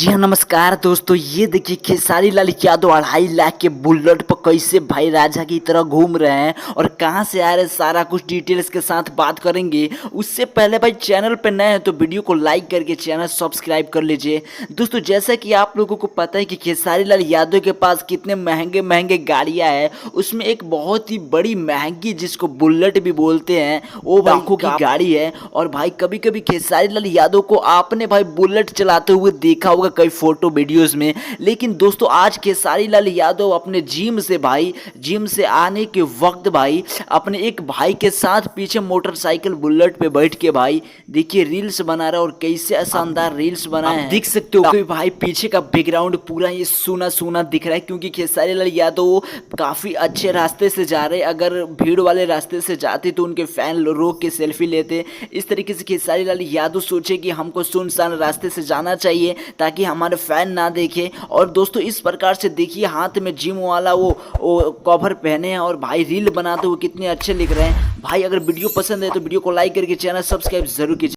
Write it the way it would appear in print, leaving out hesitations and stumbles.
जी हाँ, नमस्कार दोस्तों। ये देखिए खेसारी लाल यादव 2.5 लाख के बुलेट पर कैसे भाई राजा की तरह घूम रहे हैं और कहाँ से आ रहे हैं, सारा कुछ डिटेल्स के साथ बात करेंगे। उससे पहले भाई चैनल पे नए हैं तो वीडियो को लाइक करके चैनल सब्सक्राइब कर लीजिए। दोस्तों जैसा कि आप लोगों को पता है कि खेसारी लाल यादव के पास कितने महंगे महंगे गाड़ियाँ हैं, उसमें एक बहुत ही बड़ी महंगी जिसको बुलेट भी बोलते हैं वो लाखों की गाड़ी है। और भाई कभी कभी खेसारी लाल यादव को आपने भाई बुलेट चलाते हुए देखा होगा कई फोटो वीडियोस में। लेकिन दोस्तों आज खेसारी लाल यादव अपने जिम से आने के वक्त भाई अपने एक भाई के साथ पीछे मोटरसाइकिल बुलेट पे बैठ के भाई देखिए रील्स बना रहा है। और कैसे शानदार रील्स बनाए हैं देख सकते हो कि भाई पीछे का बैकग्राउंड पूरा ये सूना सूना दिख रहा है, क्योंकि खेसारी लाल यादव काफी अच्छे रास्ते से जा रहे हैं। अगर भीड़ वाले रास्ते से जाते तो उनके फैन रोक के सेल्फी लेते। इस तरीके से खेसारी लाल यादव सोचे कि हमको सुनसान रास्ते से जाना चाहिए ताकि हमारे फैन ना देखे। और दोस्तों इस प्रकार से देखिए हाथ में जिम वाला वो कवर पहने हैं और भाई रील बनाते हुए कितने अच्छे लिख रहे हैं। भाई अगर वीडियो पसंद है तो वीडियो को लाइक करके चैनल सब्सक्राइब जरूर कीजिए।